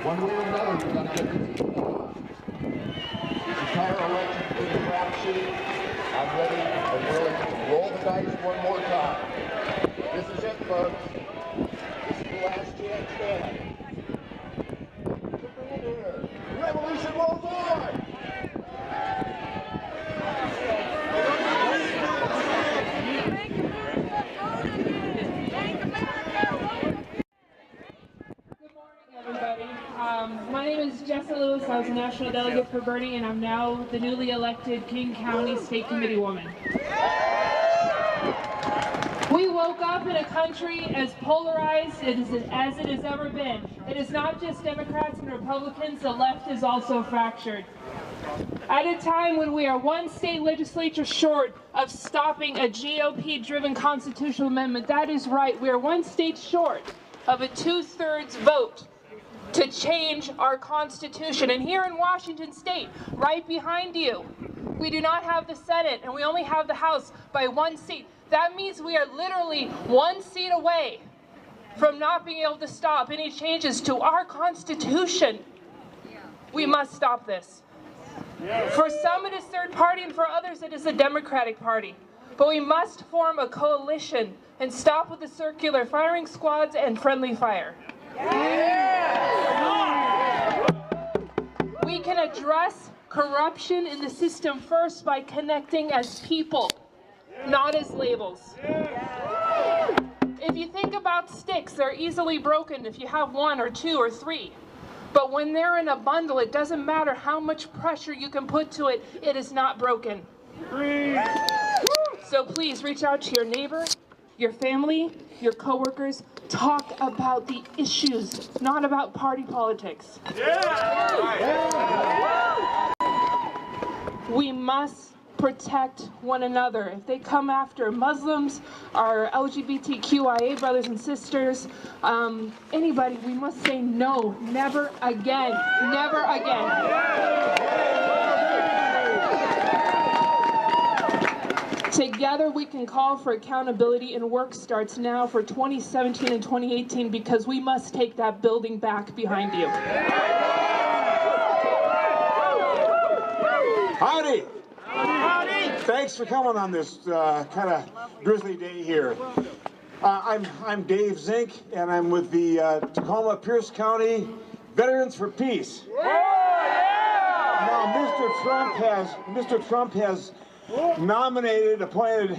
One way or another, we're going to get this entire election in the rap sheet. I'm ready and willing to roll the dice one more time. This is it, folks. This is the last chance stand. Revolution rolls on! My name is Jessa Lewis. I was a national delegate for Bernie, and I'm now the newly elected King County State Committee woman. We woke up in a country as polarized as it has ever been. It is not just Democrats and Republicans, the left is also fractured. At a time when we are one state legislature short of stopping a GOP-driven constitutional amendment, that is right, we are one state short of a 2/3 vote to change our Constitution. And here in Washington State, right behind you, we do not have the Senate and we only have the House by one seat. That means we are literally one seat away from not being able to stop any changes to our Constitution. We must stop this. For some it is third party and for others it is the Democratic Party. But we must form a coalition and stop with the circular firing squads and friendly fire. We can address corruption in the system first by connecting as people, not as labels. If you think about sticks, they're easily broken if you have one or two or three. But when they're in a bundle, it doesn't matter how much pressure you can put to it, it is not broken. So please reach out to your neighbor, your family, your coworkers. Talk about the issues, not about party politics. We must protect one another. If they come after Muslims, our LGBTQIA brothers and sisters, anybody, we must say no, never again, never again. Together we can call for accountability, and work starts now for 2017 and 2018 because we must take that building back behind you. Howdy! Howdy! Thanks for coming on this kind of drizzly day here. I'm Dave Zinc, and I'm with the Tacoma Pierce County Veterans for Peace. Now, Mr. Trump has nominated, appointed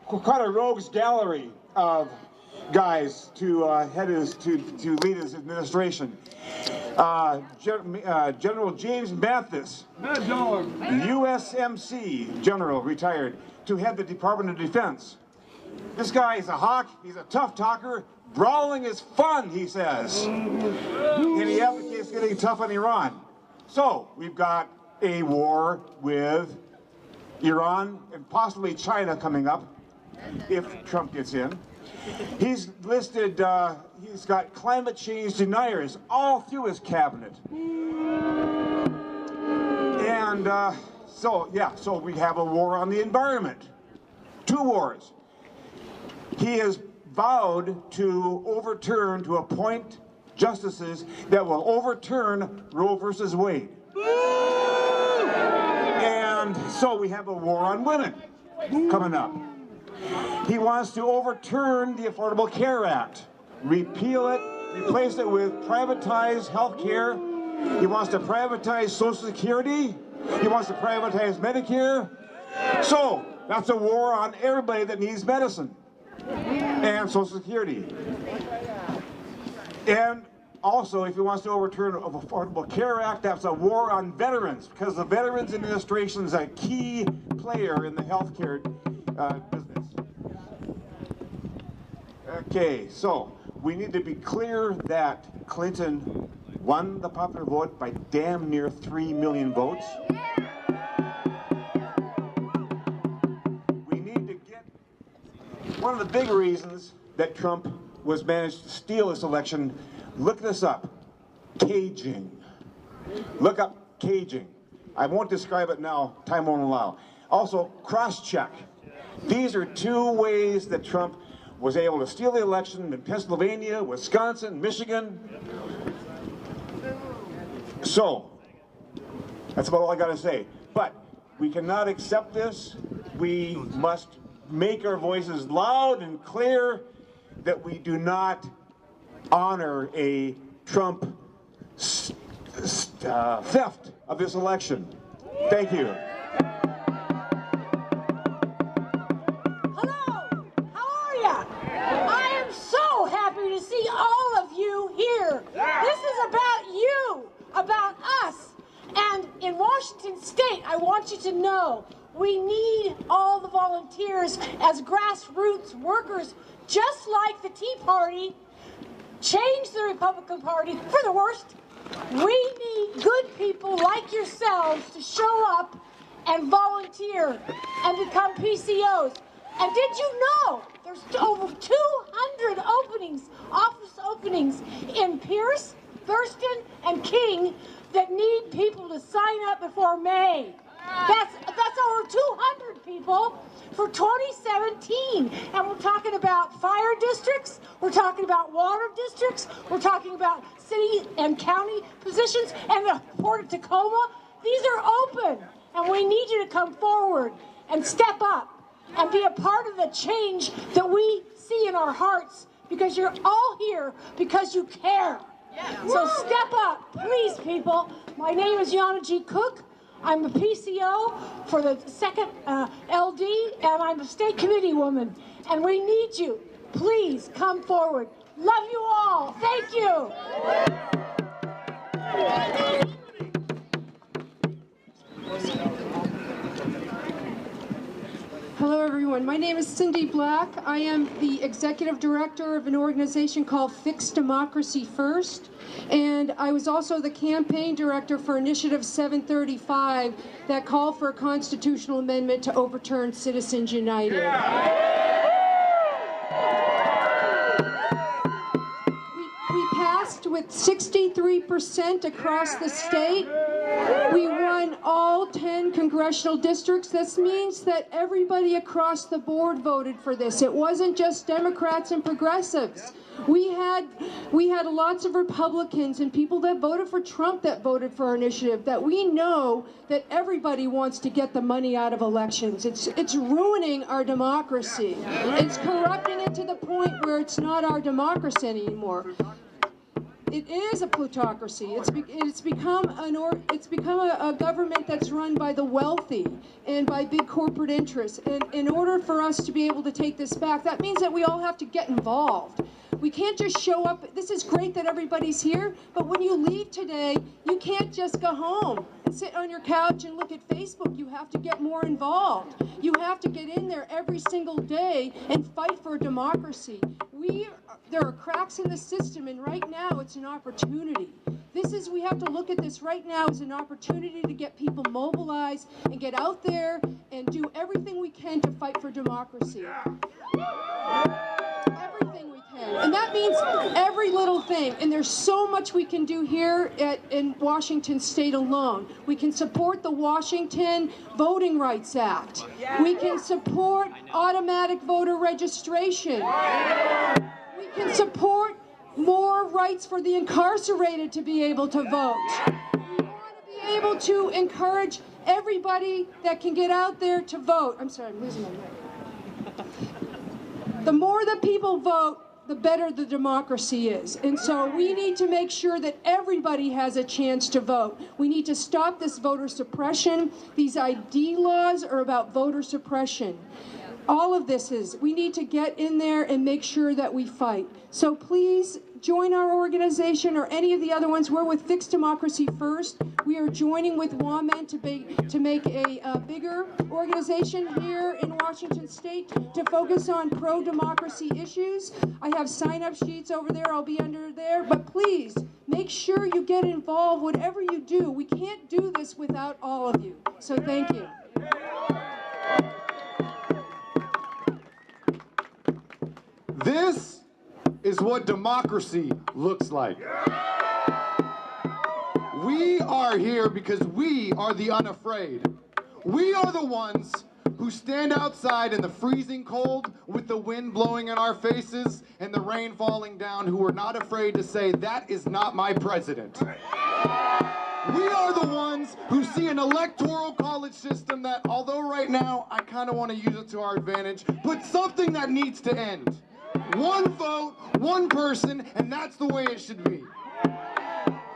quite a rogues gallery of guys to lead his administration. General James Mathis, USMC General, retired, to head the Department of Defense. This guy is a hawk, he's a tough talker, brawling is fun, he says. And he advocates getting tough on Iran. So, we've got a war with Iran and possibly China coming up, if Trump gets in. He's listed, he's got climate change deniers all through his cabinet. And so we have a war on the environment. 2 wars. He has vowed to appoint justices that will overturn Roe versus Wade. And so we have a war on women coming up. He wants to overturn the Affordable Care Act, repeal it, replace it with privatized health care. He wants to privatize Social Security. He wants to privatize Medicare. So that's a war on everybody that needs medicine and Social Security. And also, if he wants to overturn the Affordable Care Act, that's a war on veterans, because the Veterans Administration is a key player in the healthcare business. Okay, so we need to be clear that Clinton won the popular vote by damn near 3 million votes. We need to get one of the big reasons that Trump was managed to steal this election. Look this up. Caging. Look up caging. I won't describe it now. Time won't allow. Also, cross-check. These are 2 ways that Trump was able to steal the election in Pennsylvania, Wisconsin, Michigan. So, that's about all I got to say. But we cannot accept this. We must make our voices loud and clear that we do not honor a Trump theft of this election. Thank you. Hello, how are ya? I am so happy to see all of you here. This is about you, about us. And in Washington State, I want you to know, we need all the volunteers as grassroots workers, just like the Tea Party changed the Republican Party for the worst. We need good people like yourselves to show up and volunteer and become PCOs. And did you know there's over 200 openings, office openings in Pierce, Thurston, and King that need people to sign up before May. That's over 200 people for 2017. And we're talking about fire districts, we're talking about water districts, we're talking about city and county positions, and the Port of Tacoma. These are open, and we need you to come forward and step up and be a part of the change that we see in our hearts, because you're all here because you care. So step up, please, people. My name is Yana G. Cook. I'm a PCO for the 2nd LD, and I'm a state committee woman. And we need you. Please come forward. Love you all. Thank you. Hello everyone, my name is Cindy Black. I am the executive director of an organization called Fix Democracy First, and I was also the campaign director for Initiative 735 that called for a constitutional amendment to overturn Citizens United. We passed with 63% across the state. We won all 10 congressional districts. This means that everybody across the board voted for this. It wasn't just Democrats and progressives. We had lots of Republicans and people that voted for Trump that voted for our initiative, that we know that everybody wants to get the money out of elections. It's ruining our democracy. It's corrupting it to the point where it's not our democracy anymore. It is a plutocracy. It's become a government that's run by the wealthy and by big corporate interests. And in order for us to be able to take this back, that means that we all have to get involved. We can't just show up. This is great that everybody's here, but when you leave today, you can't just go home and sit on your couch and look at Facebook. You have to get more involved. You have to get in there every single day and fight for democracy. There are cracks in the system, and right now it's an opportunity. We have to look at this right now as an opportunity to get people mobilized and get out there and do everything we can to fight for democracy. Everything we can. And that means every little thing. And there's so much we can do here in Washington State alone. We can support the Washington Voting Rights Act. We can support automatic voter registration. We can support more rights for the incarcerated to be able to vote. We want to be able to encourage everybody that can get out there to vote. I'm sorry, I'm losing my mic. The more that people vote, the better the democracy is. And so we need to make sure that everybody has a chance to vote. We need to stop this voter suppression. These ID laws are about voter suppression. All of this is, we need to get in there and make sure that we fight. So please join our organization or any of the other ones. We're with Fix Democracy First. We are joining with WAMEN to make a bigger organization here in Washington State to focus on pro-democracy issues. I have sign-up sheets over there. I'll be under there. But please, make sure you get involved whatever you do. We can't do this without all of you. So thank you. This is what democracy looks like. We are here because we are the unafraid. We are the ones who stand outside in the freezing cold with the wind blowing in our faces and the rain falling down, who are not afraid to say, that is not my president. We are the ones who see an electoral college system that, although right now I kind of want to use it to our advantage, but something that needs to end. One vote, one person, and that's the way it should be.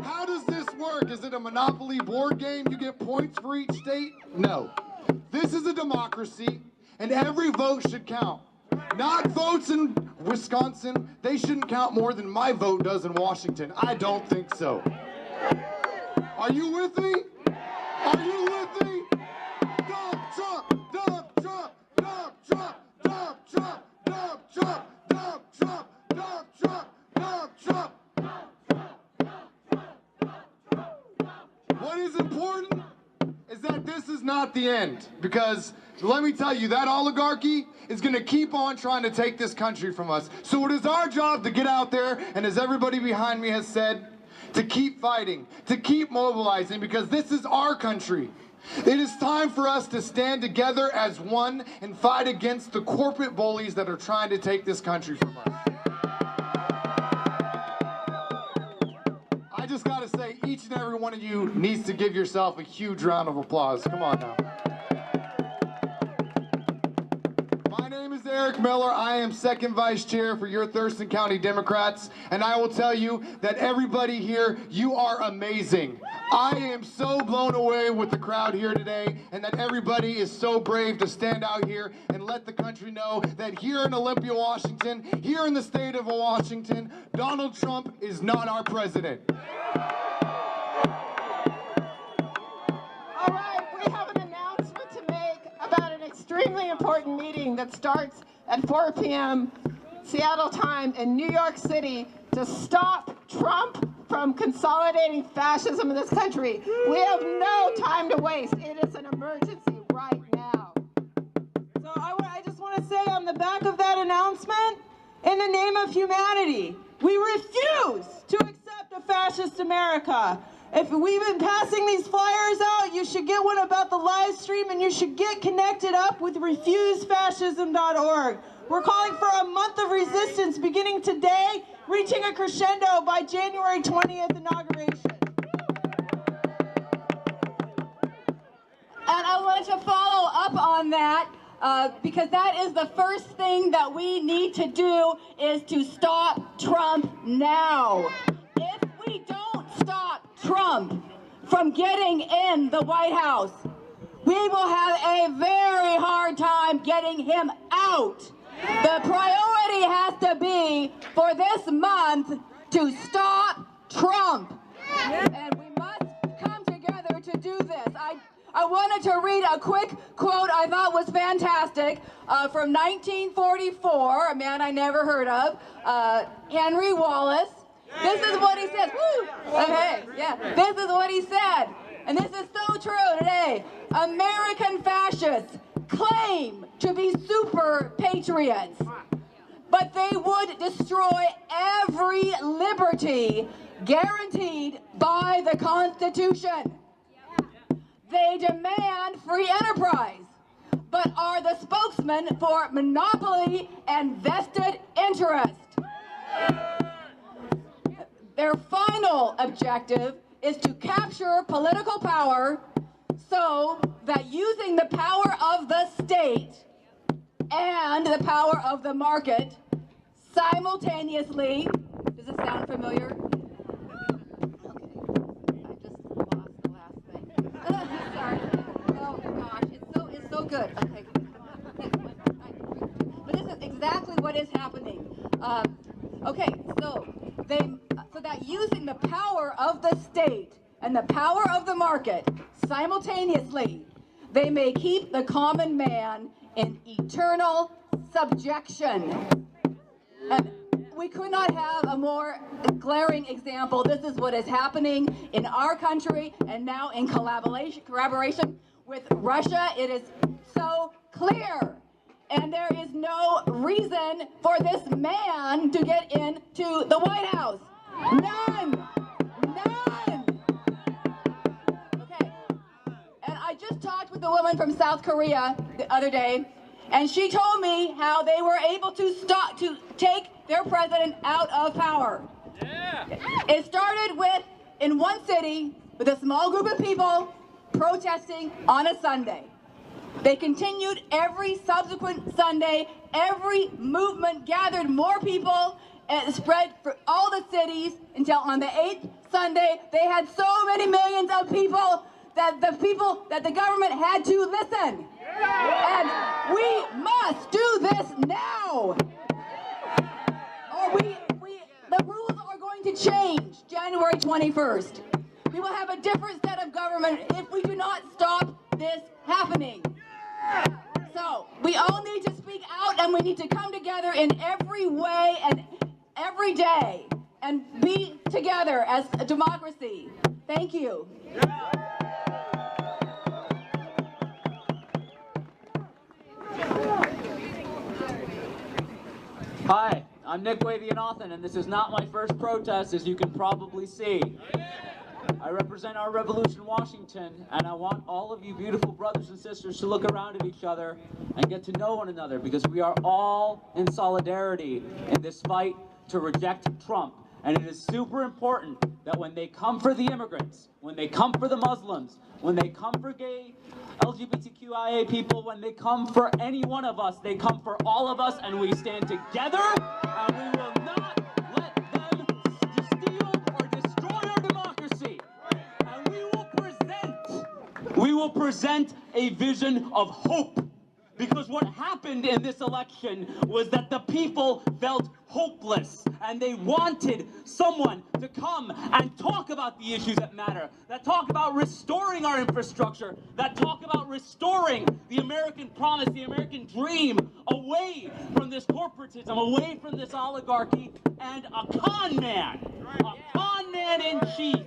How does this work? Is it a Monopoly board game? You get points for each state? No. This is a democracy, and every vote should count. Not votes in Wisconsin. They shouldn't count more than my vote does in Washington. I don't think so. Are you with me? Are you with me? Dump Trump! Dump Trump! Dump Trump! Dump Trump! Dump Trump! Dump Trump! Dump Trump! Dump Trump! What is important is that this is not the end, because let me tell you, that oligarchy is going to keep on trying to take this country from us. So it is our job to get out there, and as everybody behind me has said, to keep fighting, to keep mobilizing, because this is our country. It is time for us to stand together as one and fight against the corporate bullies that are trying to take this country from us. I just gotta say, each and every one of you needs to give yourself a huge round of applause. Come on now. My name is Eric Miller. I am second vice chair for your Thurston County Democrats, and I will tell you that everybody here, you are amazing. I am so blown away with the crowd here today, and that everybody is so brave to stand out here and let the country know that here in Olympia, Washington, here in the state of Washington, Donald Trump is not our president. All right, we have an announcement to make about an extremely important meeting that starts at 4 p.m. Seattle time in New York City to stop Trump from consolidating fascism in this country. We have no time to waste. It is an emergency right now. So I just want to say on the back of that announcement, in the name of humanity, we refuse to accept a fascist America. If we've been passing these flyers out, you should get one about the live stream, and you should get connected up with refusefascism.org. We're calling for a month of resistance beginning today, reaching a crescendo by January 20th inauguration. And I wanted to follow up on that because that is the first thing that we need to do, is to stop Trump now. If we don't stop Trump from getting in the White House, we will have a very hard time getting him out. The priority has to be for this month to stop Trump. And we must come together to do this. I wanted to read a quick quote I thought was fantastic from 1944, a man I never heard of, Henry Wallace. This is what he said. Woo! Okay, yeah. This is what he said. And this is so true today. American fascists claim to be super patriots, but they would destroy every liberty guaranteed by the Constitution. They demand free enterprise, but are the spokesman for monopoly and vested interest. Their final objective is to capture political power so that using the power of the state and the power of the market simultaneously, does this sound familiar? Sorry. Oh gosh, it's so good. Okay. But this is exactly what is happening. Okay, so that using the power of the state and the power of the market simultaneously, they may keep the common man in eternal subjection. And we could not have a more glaring example. This is what is happening in our country, and now in collaboration with Russia. It is so clear. And there is no reason for this man to get into the White House. None. None. Okay. And I just talked with a woman from South Korea the other day, and she told me how they were able to take their president out of power. Yeah. It started with, in one city, with a small group of people protesting on a Sunday. They continued every subsequent Sunday. Every movement gathered more people and spread for all the cities until on the 8th Sunday, they had so many millions of people that the government had to listen. And we must do this now. Or the rules are going to change January 21st. We will have a different set of government if we do not stop this happening. So we all need to speak out, and we need to come together in every way and every day and be together as a democracy. Thank you. Hi, I'm Nick Wavy in Authen, and this is not my first protest, as you can probably see. I represent our revolution, Washington, and I want all of you beautiful brothers and sisters to look around at each other and get to know one another, because we are all in solidarity in this fight to reject Trump. And it is super important that when they come for the immigrants, when they come for the Muslims, when they come for gay, LGBTQIA people, when they come for any one of us, they come for all of us, and we stand together, and we will not let them steal or destroy our democracy. And we will present a vision of hope. Because what happened in this election was that the people felt hopeless, and they wanted someone to come and talk about the issues that matter, that talk about restoring our infrastructure, that talk about restoring the American promise, the American dream, away from this corporatism, away from this oligarchy, and a con man in chief,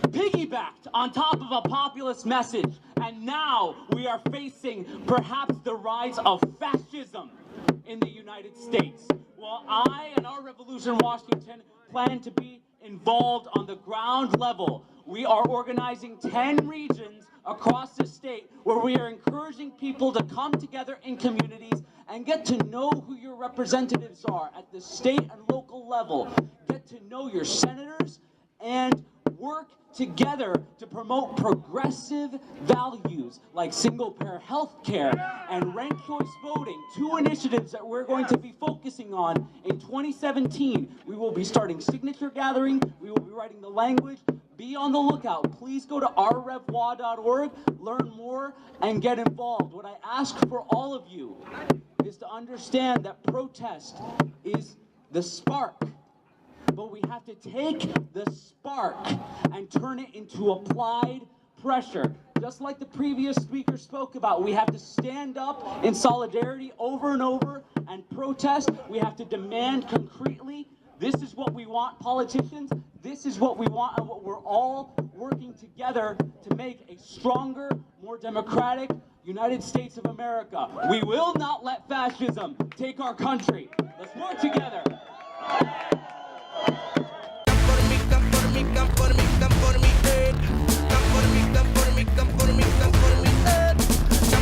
piggybacked on top of a populist message. And now we are facing perhaps the rise of fascism in the United States. Well, I and our Revolution Washington plan to be involved on the ground level. We are organizing 10 regions across the state where we are encouraging people to come together in communities and get to know who your representatives are at the state and local level. Get to know your senators and work together to promote progressive values like single-payer health care and ranked choice voting, 2 initiatives that we're going to be focusing on in 2017. We will be starting signature gathering. We will be writing the language. Be on the lookout. Please go to ourrevwa.org, learn more, and get involved. What I ask for all of you is to understand that protest is the spark. But we have to take the spark and turn it into applied pressure. Just like the previous speaker spoke about, we have to stand up in solidarity over and over and protest. We have to demand concretely, this is what we want, politicians. This is what we want, and what we're all working together to make a stronger, more democratic United States of America. We will not let fascism take our country. Let's work together. Come for me, come for me, come for me.